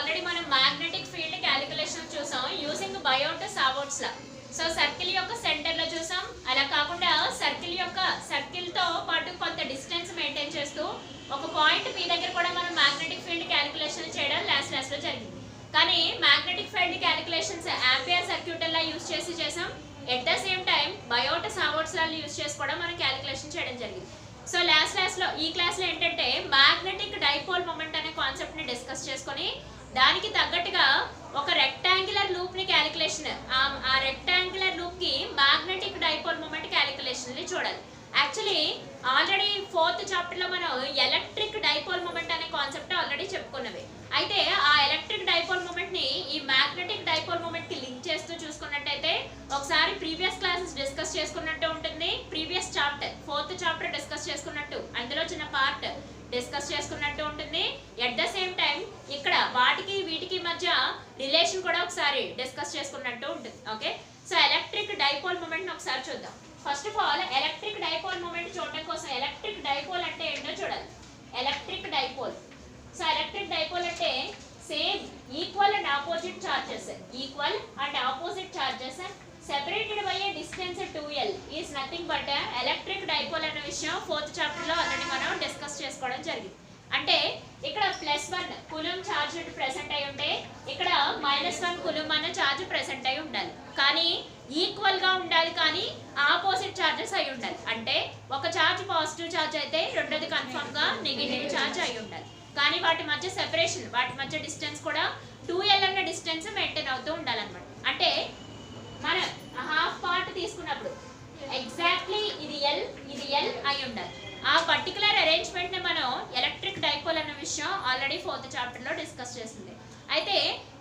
Already మనం magnetic field calculation చూసాం using బయోట్ Savart's లా. So circle యొక్క సెంటర్ లో చూసాం. అలా కాకుండా సర్కిల్ తో పాటు కొంత డిస్టెన్స్ మెయింటైన్ చేస్తూ ఒక పాయింట్ పి దగ్గర కూడా మనం మ్యాగ్నెటిక్ ఫీల్డ్ క్యాలిక్యులేషన్ చేయడం లాస్ట్ లో జరిగింది. కానీ magnetic field calculations Ampere circuit law use చేసి చేసాం. At the same time Biot Savart's law use చేసి కూడా మనం క్యాలిక్యులేషన్ చేయడం జరిగింది. సో లాస్ట్ లో ఈ క్లాస్ లో ఏంటంటే మ్యాగ్నెటిక్ డైపోల్ మొమెంట్ అనే కాన్సెప్ట్ ని డిస్కస్ చేసుకొని దానికి తగ్గట్టుగా ఒక రెక్టాంగులర్ లూప్ ని క్యాలిక్యులేషన్ ఆ రెక్టాంగులర్ లూప్ కి మ్యాగ్నెటిక్ డైపోల్ మొమెంట్ క్యాలిక్యులేషన్ ని చూడాలి. యాక్చువల్లీ ఆల్రెడీ 4th చాప్టర్ లో మనం ఎలక్ట్రిక్ డైపోల్ మొమెంట్ అనే కాన్సెప్ట్ ఆల్రెడీ చెప్పుకున్నవి. అయితే ఆ ఎలక్ట్రిక్ డైపోల్ మొమెంట్ ని ఈ మ్యాగ్నెటిక్ డైపోల్ మొమెంట్ కి లింక్ చేస్తూ చూసుకున్నట్టయితే ఒకసారి ప్రీవియస్ క్లాసెస్ డిస్కస్ చేసుకున్నట్టు ఉంటుంది. Previous chapter 4th chapter discuss చేసుకున్నట్టు అందులో చిన్న పార్ట్ డిస్కస్ చేసుకున్నట్టు ఉంటుంది. ఎట్ ద సేమ్ టైం ఇక్కడ వాటికి వీటికి మధ్య రిలేషన్ కూడా ఒకసారి డిస్కస్ చేసుకున్నట్టు ఉంటుంది. Okay, so electric dipole moment ని ఒకసారి చూద్దాం. First of all electric dipole moment చూడడం కోసం ఎలక్ట్రిక్ డైపోల్ అంటే ఏంటో చూడాలి. Electric dipole, so electric dipole అంటే same equal and opposite charges separated by a distance 2l is nothing but electric dipole అనే విషయం 4th చాప్టర్ లో ఆల్రెడీ మనం డిస్కస్ చేసుకోవడం జరిగింది. అంటే ఇక్కడ +1 కూలుంబ్ చార్జ్ ప్రెసెంట్ అయి ఉంటే ఇక్కడ -1 కూలుంబ్ అనే చార్జ్ ప్రెసెంట్ అయి ఉండాలి. కానీ ఈక్వల్ గా ఉండాలి, కానీ ఆపోజిట్ చార్జెస్ అయి ఉండాలి. అంటే ఒక చార్జ్ పాజిటివ్ చార్జ్ అయితే రెండోది కన్ఫర్మ్ గా నెగటివ్ చార్జ్ అయి ఉండాలి. కానీ వాటి మధ్య సెపరేషన్, వాటి మధ్య డిస్టెన్స్ కూడా 2l అన్న డిస్టెన్స్ మెయింటైన్ అవుతూ ఉండాలన్నమాట. అంటే మనం హాఫ్ పార్ట్ తీసుకున్నప్పుడు ఎగ్జాక్ట్లీ ఇది L అయి ఉండాలి. ఆ పర్టికులర్ అరేంజ్మెంట్ ని మనం ఎలక్ట్రిక్ డైపోల్ అన్న విషయం ఆల్రెడీ 4th చాప్టర్ లో డిస్కస్ చేస్తుంది. అయితే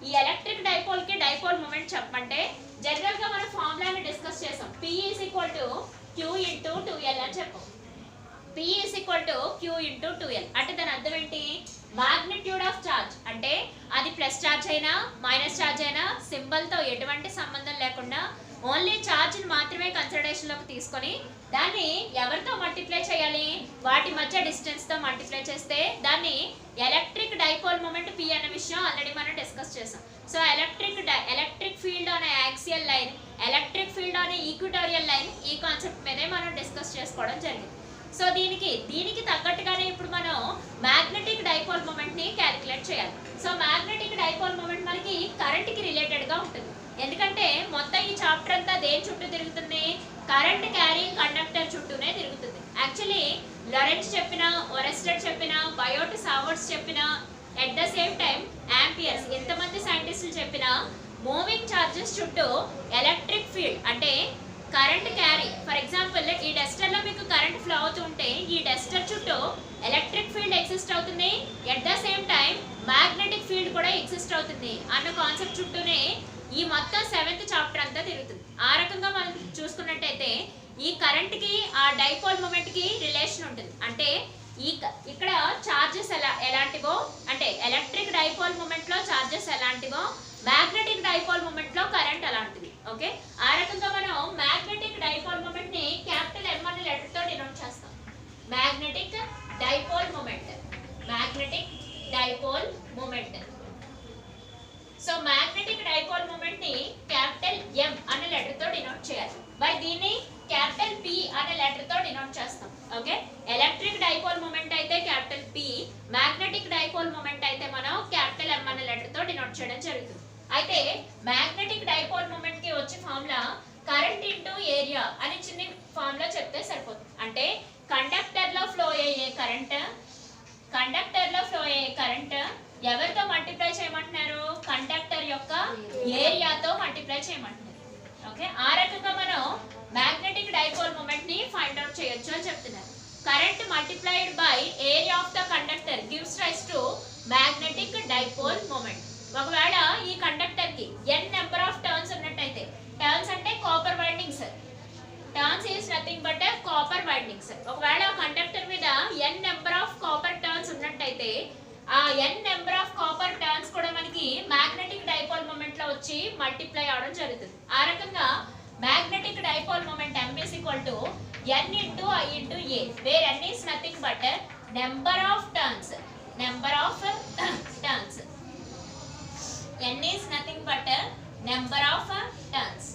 ఈ ఎలక్ట్రిక్ డైపోల్ కి డైపోల్ మొమెంట్ చెప్పమంటే జనరల్ గా మనం ఫార్ములాని డిస్కస్ చేసాం. P = Q × 2l అని చెప్పాం. P = Q × 2l అంటే దాని అర్థం ఏంటి? మాగ్నిట్యూడ్ ఆఫ్ చార్జ్ అంటే అది ప్లస్ చార్జ్ అయినా మైనస్ చార్జ్ అయినా సింబల్ తో ఎటువంటి సంబంధం లేకుండా ఓన్లీ చార్జ్ ని మాత్రమే కన్సిడరేషన్ లోకి తీసుకొని దాన్ని ఎవరితో మల్టిప్లై చేయాలి? వాటి మధ్య డిస్టెన్స్ తో మల్టిప్లై చేస్తే దాన్ని ఎలక్ట్రిక్ డైపోల్ మొమెంట్ P అనే విషయం ఆల్రెడీ మనం డిస్కస్ చేసాం. So electric field on axial line, electric field on equatorial line, ఈ కాన్సెప్ట్ మీదే మనం డిస్కస్ చేసుకోవడం జరిగింది. సో దీనికి తగ్గట్టుగానే ఇప్పుడు మనం మ్యాగ్నెటిక్ డైపోల్ మొమెంట్ ని క్యాలిక్యులేట్ చేయాలి. సో మ్యాగ్నెటిక్ డైపోల్ మొమెంట్ మనకి కరెంట్ కి రిలేటెడ్ గా ఉంటుంది. ఎందుకంటే మొత్తం ఈ చాప్టర్ అంతా దేని చుట్టూ తిరుగుతుంది? కరెంట్ క్యారింగ్ కండక్టర్ చుట్టూనే తిరుగుతుంది. యాక్చువల్లీ లారెంజ్ చెప్పిన, ఒరెస్టెడ్ చెప్పిన, బయోట్ సావర్ట్స్ చెప్పిన, at the same time Ampere's ఎంతమంది సైంటిస్టులు చెప్పిన మూవింగ్ చార్జెస్ చుట్టూ ఎలక్ట్రిక్ ఫీల్డ్ అంటే కరెంట్ క్యారీ. ఫర్ ఎగ్జాంపుల్ ఈ డస్టర్ లో మీకు కరెంట్ ఫ్లో అవుతుంటే ఈ డస్టర్ చుట్టూ ఎలక్ట్రిక్ ఫీల్డ్ ఎగ్జిస్ట్ అవుతుంది. At the same time magnetic field కూడా ఎగ్జిస్ట్ అవుతుంది అన్న కాన్సెప్ట్ చుట్టూనే ఈ మొత్తం 7th చాప్టర్ అంతా తిరుగుతుంది. ఆ రకంగా మనం చూసుకున్నట్టయితే ఈ కరెంట్ కి ఆ డైపోల్ మొమెంట్ కి రిలేషన్ ఉంటుంది. అంటే ఇక్కడ చార్జెస్ ఎలాంటివో, అంటే ఎలక్ట్రిక్ డైపోల్ మొమెంట్ లో చార్జెస్ ఎలాంటివో మ్యాగ్నెటిక్ డైపోల్ మొమెంట్ లో కరెంట్ అలాంటిది. ఓకే, ఆ రకంగా మనం మ్యాగ్నెటిక్ డైపోల్ మొమెంట్ ని క్యాపిటల్ M అనే లెటర్ తో డినోట్ చేస్తాం. Magnetic dipole moment, magnetic dipole moment. So magnetic dipole moment ని క్యాపిటల్ M అనే లెటర్ తో డినోట్ చేయాలి. మరి దీన్ని క్యాపిటల్ P అనే లెటర్ తో డినోట్ చేస్తాం. ఓకే, ఎలక్ట్రిక్ డైపోల్ మొమెంట్ అయితే capital P, magnetic dipole moment అయితే మనం క్యాపిటల్ M అనే లెటర్ తో డినోట్ చేయడం జరుగుతుంది. అయితే మ్యాగ్నెటిక్ డైపోల్ మొమెంట్ కి వచ్చే ఫార్ములా కరెంట్ ఇంటూ ఏరియా అని చిన్న ఫార్ములా చెప్తే సరిపోతుంది. అంటే కండక్టర్ లో ఫ్లో అయ్యే కరెంట్ ఎవరితో మల్టిప్లై చేయమంటున్నారు? కండక్టర్ యొక్క ఏరియాతో మల్టిప్లై చేయమంటున్నారు. ఓకే, ఆ రకంగా మనం మ్యాగ్నెటిక్ డైపోల్ మొమెంట్ ని ఫైండ్ అవుట్ చేయొచ్చు అని చెప్తున్నారు. Current multiplied by area of the conductor gives rise to magnetic dipole moment. ఒకవేళ ఈ కండక్టర్ కి n నెంబర్ ఆఫ్ టర్న్స్ ఉన్నట్టయితే, టర్న్స్ అంటే copper windings, turns is nothing but copper windings. ఒకవేళ కండక్టర్ మీద n number of copper turns ఉన్నట్టయితే ఆ n number of copper turns కూడా మనకి మ్యాగ్నెటిక్ డైపోల్ మొమెంట్ లో వచ్చి మల్టిప్లై అవడం జరుగుతుంది. ఆ రకంగా magnetic dipole moment M is equal to n into I into A, where n is nothing but number of turns. n is nothing but number of turns.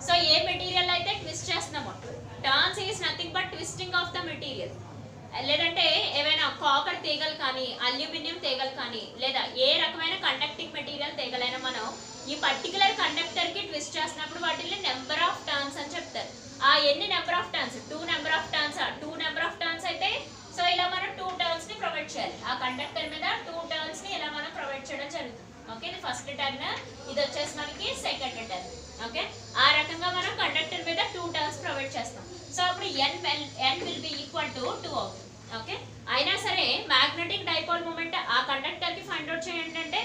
So A material అయితే twist చేస్తున్నామో turns is nothing but twisting of the material. లేదంటే ఏవైనా copper తీగలు కానీ aluminium తీగలు కానీ లేదా ఏ రకమైన కండక్టింగ్ మెటీరియల్ తీగలైనా మనం ఈ పర్టికులర్ కండక్టర్ కి ట్విస్ట్ చేసినప్పుడు వాటిని నెంబర్ ఆఫ్ టర్న్స్ అని చెప్తారు. ఆ ఎన్ని number of turns, 2 number of turns, 2 number of turns అయితే సో ఇలా మనం 2 టర్న్స్ ని ప్రొవైడ్ చేయాలి. ఆ కండక్టర్ మీద 2 టర్న్స్ ని ఇలా మనం ప్రొవైడ్ చేయడం జరుగుతుంది. ఓకే, ఇది ఫస్ట్ టర్న్, ఇది వచ్చేసి మనకి సెకండ్ టర్న్. ఓకే, ఆ రకంగా మనం కండక్టర్ మీద 2 టర్న్స్ ప్రొవైడ్ చేస్తాం. సో అప్పుడు n will be equal to 2 అవుతుంది. ఓకే, అయినా సరే మ్యాగ్నెటిక్ డైపోల్ మూమెంట్ ఆ కండక్టర్ కి ఫైండ్ అవుట్ చేయండి అంటే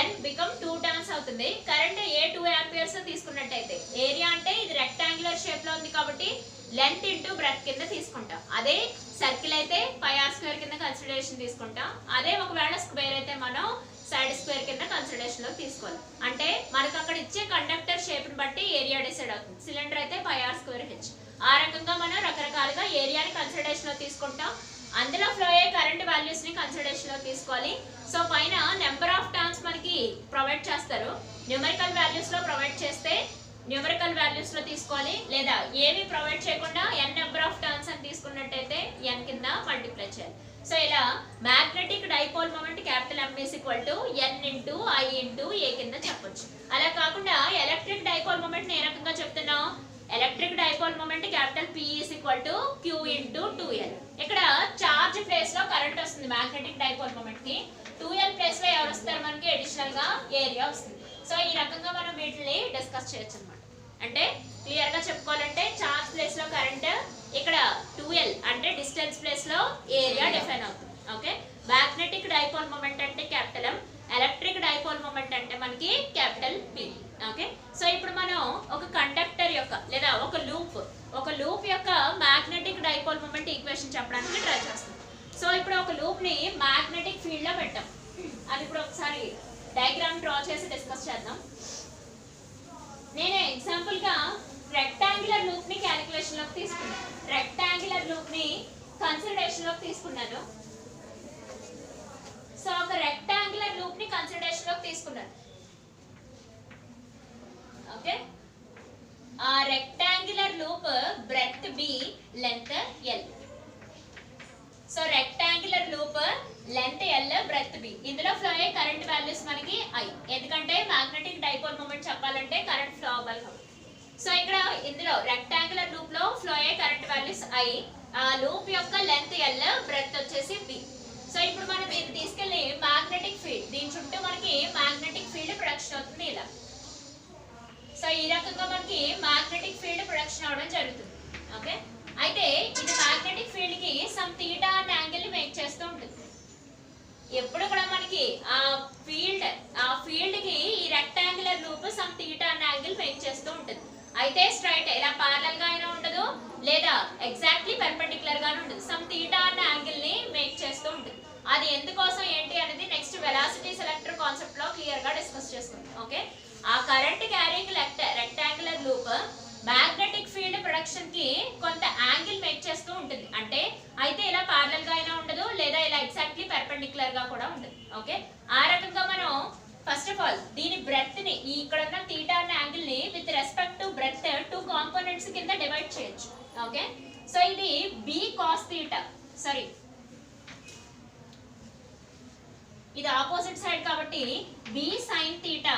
n బికమ్ 2 టర్న్స్ అవుతుంది. కరెంట్ ఏ 2 ఆంపియర్స్ తీసుకున్నట్టయితే ఏరియా అంటే ఇది రెక్టాంగులర్ షేప్ లో ఉంది కాబట్టి లెంత్ ఇంటూ బ్రెడ్త్ కింద తీసుకుంటాం. అదే సర్కిల్ అయితే పై ఆర్ స్క్వేర్ కింద కన్సిడరేషన్ తీసుకుంటాం. అదే ఒకవేళ స్క్వేర్ అయితే మనం సైడ్ స్క్వేర్ కింద కన్సిడరేషన్ లో తీసుకోవాలి. అంటే మనకు అక్కడ ఇచ్చే కండక్టర్ షేప్ ని బట్టి ఏరియా డిసైడ్ అవుతుంది. సిలిండర్ అయితే పై ఆర్ స్క్వేర్ హెచ్. ఆ రకంగా మనం రకరకాలుగా ఏరియాని కన్సిడరేషన్ లో తీసుకుంటాం. అందులో ఫ్లో అయ్యే కరెంట్ వాల్యూస్ ని కన్సిడరేషన్ లో తీసుకోవాలి. సో పైన నెంబర్ ఆఫ్ టర్న్స్ మనకి ప్రొవైడ్ చేస్తారు. న్యూమరికల్ వాల్యూస్ లో ప్రొవైడ్ చేస్తే న్యూమరికల్ వాల్యూస్ లో తీసుకోవాలి, లేదా ఏవి ప్రొవైడ్ చేయకుండా n నెంబర్ ఆఫ్ టర్న్స్ అని తీసుకున్నట్టయితే n కింద మల్టిప్లై చేయాలి. సో ఇలా magnetic dipole moment capital M is equal to n into I into A కింద చెప్పొచ్చు. అలా కాకుండా ఎలక్ట్రిక్ డైపోల్ మొమెంట్ ఏ రకంగా చెప్తున్నాం, electric dipole moment capital P is equal to Q into 2L. ఇక్కడ చార్జ్ ప్లేస్ లో కరెంట్ వస్తుంది మ్యాగ్నెటిక్ డైపోల్ మొమెంట్ కి. 2L ప్లేస్ లో ఎవరు వస్తారు, మనకి అడిషనల్ గా ఏరియా వస్తుంది. సో ఈ రకంగా మనం వీటిని డిస్కస్ చేయొచ్చు అన్నమాట. అంటే క్లియర్ గా చెప్పుకోవాలంటే చార్జ్ ప్లేస్ లో కరెంట్, ఇక్కడ 2L అంటే డిస్టెన్స్ ప్లేస్ లో ఏరియా డిఫైన్ అవుతుంది. ఓకే, మ్యాగ్నెటిక్ డైపోల్ మొమెంట్ అంటే capital M, electric dipole moment అంటే మనకి క్యాపిటల్ P. ఓకే, సో ఇప్పుడు మనం ఒక కండక్టర్ యొక్క లేదా ఒక లూప్ యొక్క మ్యాగ్నెటిక్ డైపోల్ మొమెంట్ ఈక్వేషన్ చెప్పడానికి ట్రై చేస్తాం. సో ఇప్పుడు ఒక లూప్ ని మ్యాగ్నెటిక్ ఫీల్డ్ లో పెట్టాం. అది ఇప్పుడు ఒకసారి డయాగ్రామ్ డ్రా చేసి డిస్కస్ చేద్దాం. నేను ఎగ్జాంపుల్ గా రెక్టాంగులర్ లూప్ ని క్యాలిక్యులేషన్ లోకి తీసుకున్నాను. రెక్టాంగులర్ లూప్ ని కన్సిడరేషన్ లోకి తీసుకున్నాను. సో ఒక రెక్టాంగులర్ లూప్ ని కన్సిడరేషన్ లోకి తీసుకున్నాను. ఓకే, ఆ rectangular loop breadth B, length L. So rectangular loop length L, breadth B. ఇందులో ఫ్లో అయ్యే కరెంట్ వాల్యూస్ మనకి I, ఎందుకంటే మ్యాగ్నెటిక్ డైపోల్ మూమెంట్ చెప్పాలంటే కరెంట్ ఫ్లో అవ్వాలి కాబట్టి. సో ఇక్కడ ఇందులో రెక్టాంగులర్ లూప్ లో ఫ్లో అయ్యే కరెంట్ వాల్యూస్ I, ఆ లూప్ యొక్క లెంత్ L, బ్రెడ్త్ వచ్చేసి B. సో ఇప్పుడు మనం ఇది తీసుకెళ్లి మ్యాగ్నెటిక్ ఫీల్డ్, దీని చుట్టూ మనకి మ్యాగ్నెటిక్ ఫీల్డ్ ప్రొడక్షన్ అవుతుంది ఇలా. సో ఈ రకంగా మనకి మ్యాగ్నెటిక్ ఫీల్డ్ ప్రొడక్షన్ అవడం జరుగుతుంది. ఓకే, అయితే ఇది మ్యాగ్నెటిక్ ఫీల్డ్ కి సమ్ థీటా అనే యాంగిల్ ని మేక్ చేస్తూ ఉంటుంది. ఎప్పుడు కూడా మనకి ఆ ఫీల్డ్ కి ఈ రెక్టాంగులర్ లూప్ సమ్ థీటా అనే యాంగిల్ మేక్ చేస్తూ ఉంటుంది. అయితే స్ట్రైట్ ఇలా పారలల్ గా అయినా ఉండదు, లేదా ఎగ్జాక్ట్లీ పెర్పెండిక్యులర్ గానే ఉండదు. సమ్ థీటా అనే యాంగిల్ ని మేక్ చేస్తూ ఉంటుంది. అది ఎందుకోసం ఏంటి అనేది నెక్స్ట్ వెలాసిటీ సెలెక్టర్ కాన్సెప్ట్ లో క్లియర్ గా డిస్కస్ చేసుకుందాం. ఓకే, ఆ current carrying rectangular loop magnetic field production కి కొంత యాంగిల్ మేక్ చేస్తూ ఉంటుంది. అంటే అయితే ఇలా పారలల్ గా అయినా ఉండదు, లేదా ఇలా ఎగ్జాక్ట్లీ పెర్పెండిక్యులర్ గా కూడా ఉండదు. ఓకే, ఆ రకంగా మనం ఫస్ట్ ఆఫ్ ఆల్ దీని బ్రెడ్త్ ని, ఇక్కడ ఉన్న థీటా అనే యాంగిల్ ని with respect to breadth 2 components కింద డివైడ్ చేయొచ్చు. ఓకే, సో ఇది B cos theta, సారీ ఇది ఆపోజిట్ సైడ్ కాబట్టి B sin theta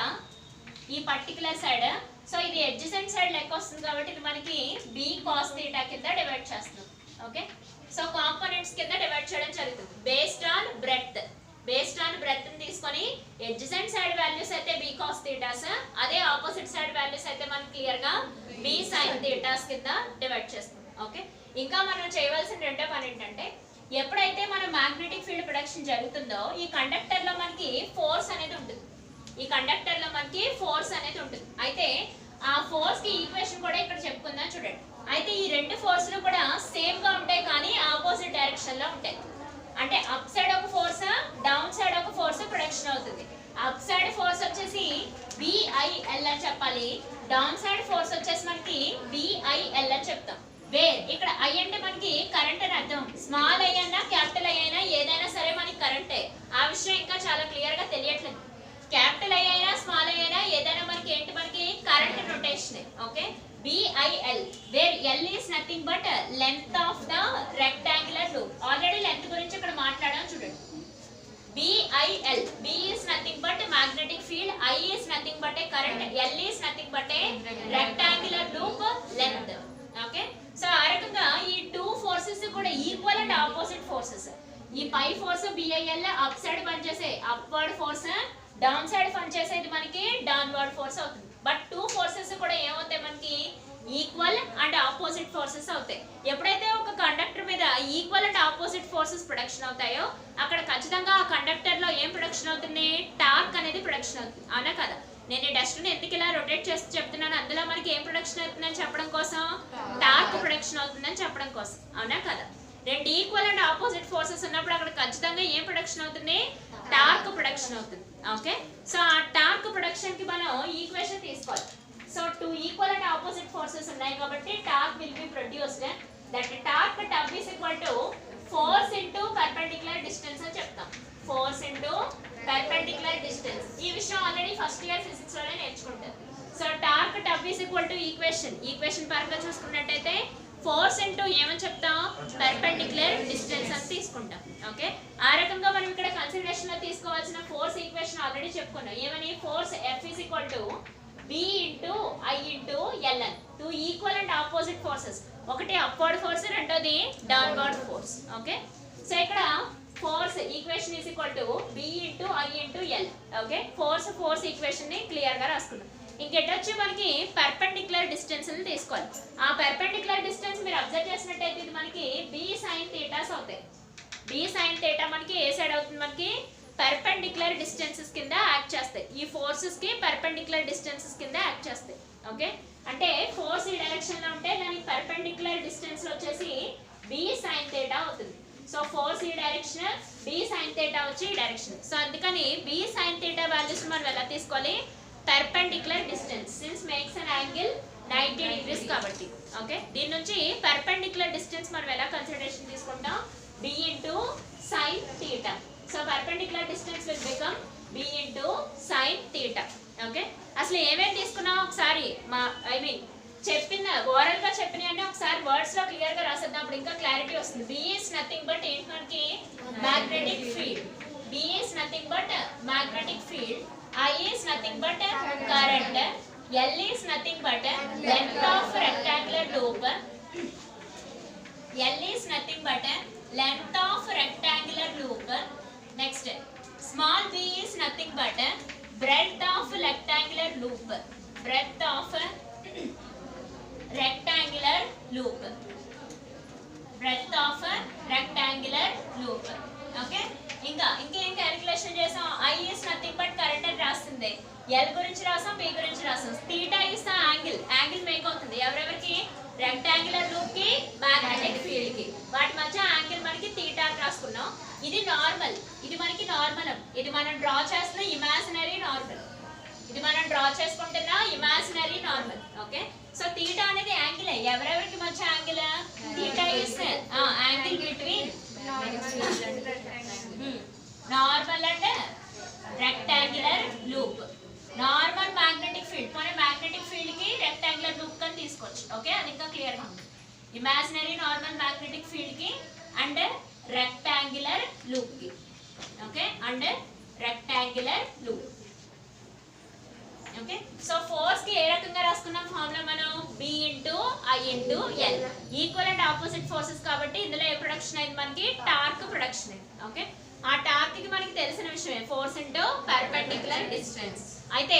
ఈ పర్టికులర్ సైడ్. సో ఇది అడ్జసెంట్ సైడ్ లెక్క వస్తుంది కాబట్టి ఇది మనకి B cos theta కింద డివైడ్ చేస్తాం. ఓకే, సో కాంపోనెంట్స్ కింద డివైడ్ చేయడం జరుగుతుంది బేస్డ్ ఆన్ బ్రెడ్త్. ని తీసుకొని అడ్జసెంట్ సైడ్ వాల్యూస్ అయితే B cos theta's, అదే ఆపోజిట్ సైడ్ వాల్యూస్ అయితే మనం క్లియర్ గా B sin theta's కింద డివైడ్ చేస్తాం. ఓకే, ఇంకా మనం చేయవలసిన రెండో పని ఏంటంటే ఎప్పుడైతే మన మ్యాగ్నెటిక్ ఫీల్డ్ ప్రొడక్షన్ జరుగుతుందో ఈ కండక్టర్ లో మనకి ఫోర్స్ అనేది ఉంటుంది. అయితే ఆ ఫోర్స్ కి ఈక్వేషన్ కూడా ఇక్కడ చెప్పుకుందాం చూడండి. అయితే ఈ రెండు ఫోర్స్లు కూడా సేమ్ గా ఉంటాయి కానీ ఆపోజిట్ డైరెక్షన్ లో ఉంటాయి. అంటే అప్ సైడ్ ఒక ఫోర్స్, డౌన్ సైడ్ ఒక ఫోర్స్ ప్రొడక్షన్ అవుతుంది. అప్ సైడ్ ఫోర్స్ వచ్చేసి BIL అని చెప్పాలి, డౌన్ సైడ్ ఫోర్స్ వచ్చేసి మనకి BIL అని చెప్తాం. వేర్ ఇక్కడ I అంటే మనకి కరెంట్ అని అర్థం. స్మాల్ I అయినా క్యాపిటల్ I అయినా ఏదైనా సరే మనకి కరెంటే. ఆ విషయం ఇంకా చాలా క్లియర్ గా తెలియట్లేదు. క్యాపిటల్ ఐ అయినా స్మాల్ ఐ అయినా ఏదైనా మనకి ఏంటి మనకి current notation. Okay, BIL where L is nothing but length of the rectangular loop. Already length గురించి ఇక్కడ మాట్లాడాం చూడండి. BIL, B is nothing but magnetic field, I is nothing but a current, L is nothing but a rectangular loop length. Okay, so ఆ రకంగా ఈ two forces కూడా equal and opposite forces. ఈ పై force BIL up side పనిచేసే upward force, down side పనిచేసేది మనకి downward force అవుతుంది. But two forces కూడా ఏమవుతాయి మనకి ఈక్వల్ అండ్ ఆపోజిట్ ఫోర్సెస్ అవుతాయి. ఎప్పుడైతే ఒక కండక్టర్ మీద equal and opposite forces production అవుతాయో అక్కడ ఖచ్చితంగా ఆ కండక్టర్ లో ఏం ప్రొడక్షన్ అవుతుంది, టార్క్ అనేది ప్రొడక్షన్ అవుతుంది. అవునా కదా? నేను ఈ డస్ట్ ని ఎందుకు ఇలా రొటేట్ చేసి చెప్తున్నాను, అందులో మనకి ఏం ప్రొడక్షన్ అవుతుందని చెప్పడం కోసం, టార్క్ ప్రొడక్షన్ అవుతుందని చెప్పడం కోసం. అవునా కదా? రెండు ఈక్వల్ అండ్ ఆపోజిట్ ఫోర్సెస్ ఉన్నప్పుడు అక్కడ ఖచ్చితంగా ఏం ప్రొడక్షన్ అవుతుంది, టార్క్ ప్రొడక్షన్ అవుతుంది. ఓకే, సో ఆ టార్క్ ప్రొడక్షన్ కి మనం ఈక్వేషన్ తీసుకోవాలి. So two equal and opposite forces ఉన్నాయి కాబట్టి torque will be produced. That torque tub is equal to force into perpendicular distance అని చెప్తాం. Force into perpendicular distance. ఈ విషయం ఆల్రెడీ ఫస్ట్ ఇయర్ ఫిజిక్స్ లోనే నేర్చుకుంటారు. So torque tub is equal to equation పరంగా చూసుకున్నట్టయితే ఫోర్స్ ఇంటూ ఏమని చెప్తాం, పర్పెండిక్యులర్ డిస్టెన్స్ అని తీసుకుంటాం. ఓకే, ఆ రకంగా మనం ఇక్కడ కన్సిడరేషన్ లో తీసుకోవాల్సిన ఫోర్స్ ఈక్వేషన్ ఆల్రెడీ చెప్పుకున్నాం. ఏమని, force F is equal to B into I into LN. Two equal and opposite forces, ఒకటి అప్వర్డ్ ఫోర్స్, రెండోది డౌన్వర్డ్ ఫోర్స్. ఓకే, సో ఇక్కడ force equation is equal to B into I into L. Okay, force equation ని clear గా రాసుకున్నాం. ఇంకెటొచ్చి మనకి perpendicular distance ని తీసుకోవాలి. ఆ పర్పెండిక్యులర్ డిస్టెన్స్ మీరు అబ్జర్వ్ చేసినట్టయితే ఇది మనకి B sin థీటాస్ అవుతాయి. B sin థీటా మనకి ఏ సైడ్ అవుతుంది, మనకి పర్పెండిక్యులర్ డిస్టెన్సెస్ కింద యాక్ట్ చేస్తాయి. ఈ ఫోర్సెస్ కి పర్పెండిక్యులర్ డిస్టెన్సెస్ కింద యాక్ట్ చేస్తాయి. ఓకే, అంటే ఫోర్స్ ఈ డైరెక్షన్ లో ఉంటే దానికి పర్పెండిక్యులర్ డిస్టెన్స్ వచ్చేసి B sin థీటా అవుతుంది. సో ఫోర్స్ ఈ డైరెక్షన్, B sin థీటా వచ్చి ఈ డైరెక్షన్. సో అందుకని B sin థీటా వాల్యూస్ మనం ఎలా తీసుకోవాలి, perpendicular distance since makes an angle 90 degrees కాబట్టి. ఓకే, దీని నుంచి పర్పెండిక్యులర్ డిస్టెన్స్ మనం ఎలా కన్సిడరేషన్ తీసుకుంటాం, B into sin theta. So perpendicular distance will become B into sin theta. Okay, అసలు ఏమేమి తీసుకున్నాం ఒకసారి చెప్పిన ఓరల్ గా చెప్పినవన్నీ ఒకసారి వర్డ్స్ లో క్లియర్ గా రాసేద్దాం, అప్పుడు ఇంకా క్లారిటీ వస్తుంది. B is nothing but ఏంటి మనకి magnetic field. B is nothing but magnetic field. I is nothing but current. L is nothing but length of rectangular loop. L is nothing but length of rectangular loop. Next, small b is nothing but breadth of rectangular loop. Breadth of rectangular loop. Breadth of rectangular loop. Okay, ఇంకేం calculation చేసాం, I is nothing but current అని రాస్తుంది, L గురించి రాసాం, B గురించి రాసాం. Theta is the angle make అవుతుంది ఎవరెవరికి, రెక్టాంగులర్ లూప్ కి మ్యాగ్నెటిక్ ఫీల్డ్ కి, వాటి మధ్య యాంగిల్ మనకి థీటా అని రాసుకున్నాం. ఇది నార్మల్, ఇది మనకి నార్మల్, ఇది మనం డ్రా చేస్తున్న ఇమాజినరీ నార్మల్, ఇది మనం డ్రా చేసుకుంటున్న imaginary normal. Okay, so theta అనేది యాంగిల్, ఎవరెవరికి మధ్య angle, theta is angle between normal and rectangular loop. Normal magnetic field, మన మ్యాగ్నెటిక్ ఫీల్డ్ కి రెక్టాంగులర్ లూప్ కని తీసుకోవచ్చు. ఓకే, అది ఇంకా క్లియర్ గా ఉంది. ఇమాజినరీ నార్మల్ మ్యాగ్నెటిక్ ఫీల్డ్ కి అండ్ రెక్టాంగులర్ లూప్ కి. Okay, and rectangular loop. Okay, so force కి ఏ రకంగా రాసుకున్నాం ఫార్ములా మనం, B into I into L. Equal and opposite forces కాబట్టి ఇందులో ఏ ప్రొడక్షన్ అయింది మనకి, టార్క్ ప్రొడక్షన్ అయింది. ఓకే, ఆ టార్క్ కి మనకి తెలిసిన విషయమే, ఫోర్స్ ఇంటూ పర్పెండిక్యులర్ డిస్టెన్స్. అయితే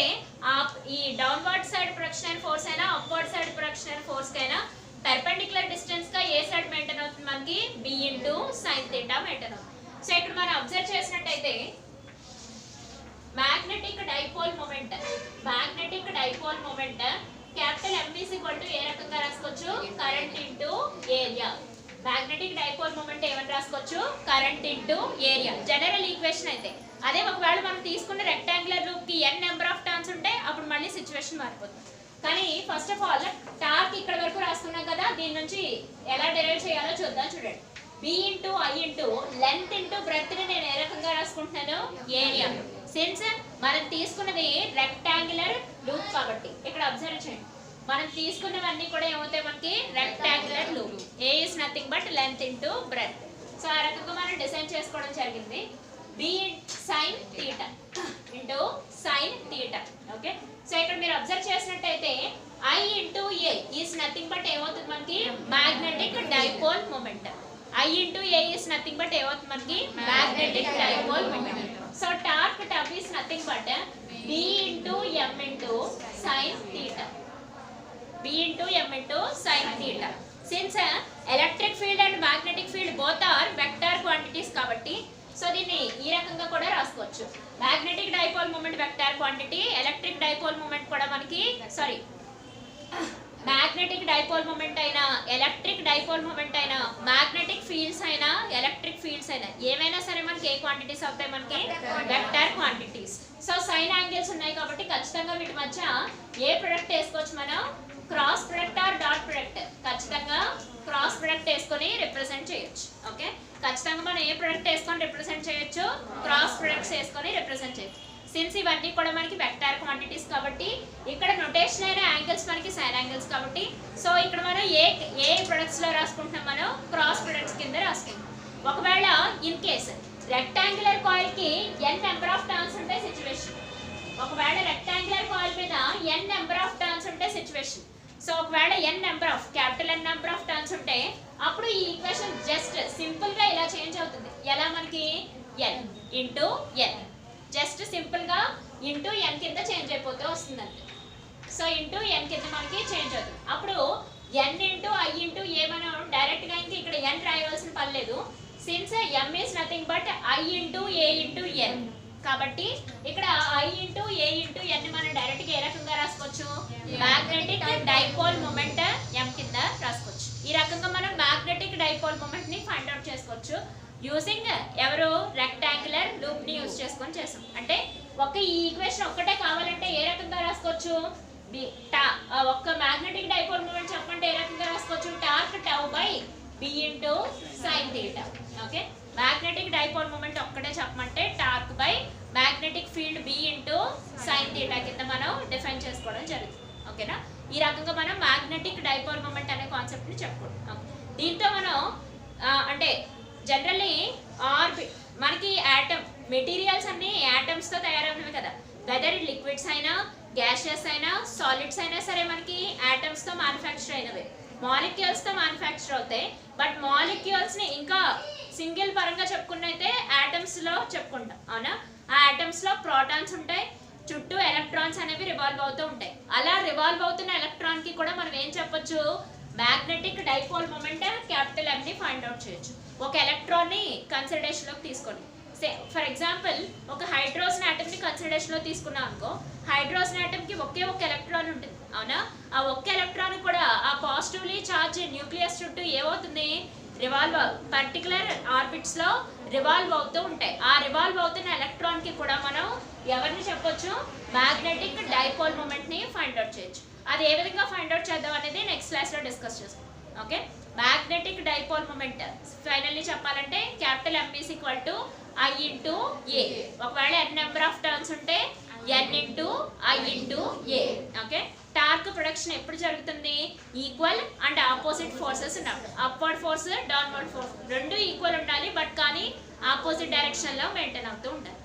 ఈ డౌన్వర్డ్ సైడ్ ప్రొడక్షన్ అయిన ఫోర్స్ అయినా అప్వర్డ్ సైడ్ ప్రొడక్షన్ అయిన ఫోర్స్ కైనా పర్పెండిక్యులర్ డిస్టెన్స్ గా ఏ సైడ్ మెయింటైన్ అవుతుంది మనకి, B into sin theta maintain అవుతుంది. సో ఇక్కడ మనం అబ్జర్వ్ చేసినట్టయితే magnetic dipole moment capital M is equal to ఏ రకంగా రాసుకోవచ్చు, current into area. Magnetic dipole moment ఏమని రాసుకోవచ్చు, current into area, general equation అయితే. అదే ఒకవేళ మనం తీసుకున్న రెక్టాంగులర్ లూప్ కి n నెంబర్ ఆఫ్ టర్న్స్ ఉంటే అప్పుడు మళ్ళీ సిచ్యువేషన్ మారిపోతుంది. కానీ ఫస్ట్ ఆఫ్ ఆల్ టార్క్ ఇక్కడ వరకు రాసుకున్నాం కదా, దీని నుంచి ఎలా డెరైవ్ చేయాలో చూద్దాం. చూడండి, B into I into length into breadth ని నేను ఏ రకంగా రాసుకుంటున్నాను, ఏరియా. సిన్స్ మనం తీసుకున్నది రెక్టాంగులర్ లూప్ కాబట్టి ఇక్కడ అబ్జర్వ్ చేయండి, మనం తీసుకున్నవన్నీ కూడా ఏమవుతాయి మనకి rectangular loop. A is nothing but length into breadth. So ఆ రకంగా మనం డిజైన్ చేసుకోవడం జరిగింది. B sine theta into sine theta. Okay, so ఇక్కడ మీరు అబ్జర్వ్ చేసినట్టయితే I into A is nothing but ఏమవుతుంది మనకి magnetic dipole moment. I into A is nothing but ఏమవుతుంది మనకి magnetic dipole moment. So torque tau is nothing but B into M into sine theta. B into M into sine theta. Since electric field and magnetic field both are vector quantities కాబట్టి so దీన్ని ఈ రకంగా కూడా రాసుకోవచ్చు. Magnetic dipole moment vector quantity, electric dipole moment కూడా మనకి magnetic dipole moment అయినా electric dipole moment అయినా మ్యాగ్నెటిక్ ఫీల్డ్స్ అయినా ఎలక్ట్రిక్ ఫీల్డ్స్ అయినా ఏమైనా సరే మనకి ఏ క్వాంటిటీస్ అవుతాయి మనకి vector quantities. So sine angles ఉన్నాయి కాబట్టి ఖచ్చితంగా వీటి మధ్య ఏ ప్రొడక్ట్ వేసుకోవచ్చు మనం, cross product or dot product. ఖచ్చితంగా క్రాస్ ప్రొడక్ట్ వేసుకొని రిప్రజెంట్ చేయొచ్చు. ఓకే, ఖచ్చితంగా మనం ఏ ప్రొడక్ట్ వేసుకొని రిప్రజెంట్ చేయొచ్చు, క్రాస్ ప్రొడక్ట్స్ వేసుకొని రిప్రజెంట్ చేయొచ్చు. సిన్స్ ఇవన్నీ కూడా మనకి వెక్టార్ క్వాంటిటీస్ కాబట్టి ఇక్కడ నొటేషన్ అయిన యాంగిల్స్ మనకి సైన్ యాంగిల్స్ కాబట్టి సో ఇక్కడ మనం ఏ ప్రొడక్ట్స్ లో రాసుకుంటున్నాం, మనం క్రాస్ ప్రొడక్ట్స్ కింద రాసుకుంటాం. ఒకవేళ ఇన్ కేస్ రెక్టాంగులర్ కాయిల్ కి n నెంబర్ ఆఫ్ టర్న్స్ ఉంటే సిచ్యువేషన్, ఒకవేళ రెక్టాంగులర్ కాయిల్ మీద n నెంబర్ ఆఫ్ టర్న్స్ ఉంటే సిచ్యువేషన్. సో ఒకవేళ n number of capital N number of turns ఉంటే అప్పుడు ఈ ఈక్వేషన్ జస్ట్ సింపుల్ గా ఇలా చేంజ్ అవుతుంది. ఎలా మనకి n into n just simple గా ఇంటూ n కింద చేంజ్ అయిపోతూ వస్తుంది అంతే. సో ఇంటూ n కింద మనకి చేంజ్ అవుతుంది. అప్పుడు n ఇంటూ I ఇంటూ ఏ మనం డైరెక్ట్ గా ఇంకా ఇక్కడ n రాయవలసిన పని లేదు. Since m is nothing but I into A into n కాబట్టి ఇక్కడ I into A into n మనం డైరెక్ట్ గా ఏ రకంగా రాసుకోవచ్చు, మ్యాగ్నెటిక్ డైపోల్ మూమెంట్ m కింద రాసుకోవచ్చు. ఈ రకంగా మనం మ్యాగ్నెటిక్ డైపోల్ మూమెంట్ ని ఫైండ్ అవుట్ చేసుకోవచ్చు యూజింగ్ ఎవరు రెక్టాంగులర్ లూప్ ని యూజ్ చేసుకొని చేసాం. అంటే ఒక ఈ ఈక్వేషన్ ఒక్కటే కావాలంటే ఏ రకంగా రాసుకోవచ్చు, ఒక్క మ్యాగ్నెటిక్ డైపోల్ మూమెంట్ చెప్పంటే ఏ రకంగా రాసుకోవచ్చు, torque tau by B into sine theta. Okay, magnetic dipole moment ఒక్కటే చెప్పమంటే torque by magnetic field B into sine theta కింద మనం డిఫైన్ చేసుకోవడం జరుగుతుంది. ఓకేనా, ఈ రకంగా మనం మ్యాగ్నెటిక్ డైపోల్ మూమెంట్ అనే కాన్సెప్ట్ ని చెప్పుకుంటాం. దీంతో మనం అంటే జనరల్లీ మనకి యాటమ్ మెటీరియల్స్ అన్ని యాటమ్స్ తో తయారవునవి కదా, వెదర్ లిక్విడ్స్ అయినా గ్యాసెస్ అయినా సాలిడ్స్ అయినా సరే మనకి యాటమ్స్ తో మ్యానుఫ్యాక్చర్ అయినవి, మాలిక్యూల్స్ తో మ్యానుఫ్యాక్చర్ అవుతాయి. బట్ మాలిక్యూల్స్ ని ఇంకా సింగిల్ పరంగా చెప్పుకున్నైతే యాటమ్స్ లో చెప్పుకుంటాం అవునా. ఆ యాటమ్స్ లో ప్రోటాన్స్ ఉంటాయి, చుట్టూ ఎలక్ట్రాన్స్ అనేవి రివాల్వ్ అవుతూ ఉంటాయి. అలా రివాల్వ్ అవుతున్న ఎలక్ట్రాన్ కి కూడా మనం ఏం చెప్పొచ్చు, magnetic dipole moment capital M ని ఫైండ్ అవుట్ చేయొచ్చు. ఒక ఎలక్ట్రాన్ ని కన్సిడరేషన్ లోకి తీసుకోండి. ఫర్ ఎగ్జాంపుల్ ఒక హైడ్రోజన్ ఆటమ్ ని కన్సిడరేషన్ లో తీసుకున్నాం అనుకో, హైడ్రోజన్ ఆటమ్ కి ఒకే ఒక ఎలక్ట్రాన్ ఉంటుంది అవునా. ఆ ఒక్క ఎలక్ట్రాన్ కూడా ఆ పాజిటివ్లీ చార్జ్ న్యూక్లియస్ చుట్టూ ఏమవుతుంది, రివాల్వ్ పర్టికులర్ ఆర్బిట్స్ లో రివాల్వ్ అవుతూ ఉంటాయి. ఆ రివాల్వ్ అవుతున్న ఎలక్ట్రాన్ కి కూడా మనం ఎవరిని చెప్పొచ్చు, మ్యాగ్నెటిక్ డైపోల్ మూమెంట్ ని ఫైండ్ అవుట్ చేయొచ్చు. అది ఏ విధంగా ఫైండ్ అవుట్ చేద్దాం అనేది నెక్స్ట్ క్లాస్ లో డిస్కస్ చేస్తాం. Okay, magnetic dipole moment finally చెప్పాలంటే capital M is equal to I into A. ఒకవేళ n నెంబర్ ఆఫ్ టర్న్స్ ఉంటే n into I into A. Okay, torque production ఎప్పుడు జరుగుతుంది, ఈక్వల్ అండ్ ఆపోజిట్ ఫోర్సెస్ ఉన్నప్పుడు. Upward force downward force రెండు equal ఉండాలి, but కానీ opposite direction లో maintain అవుతూ ఉండాలి.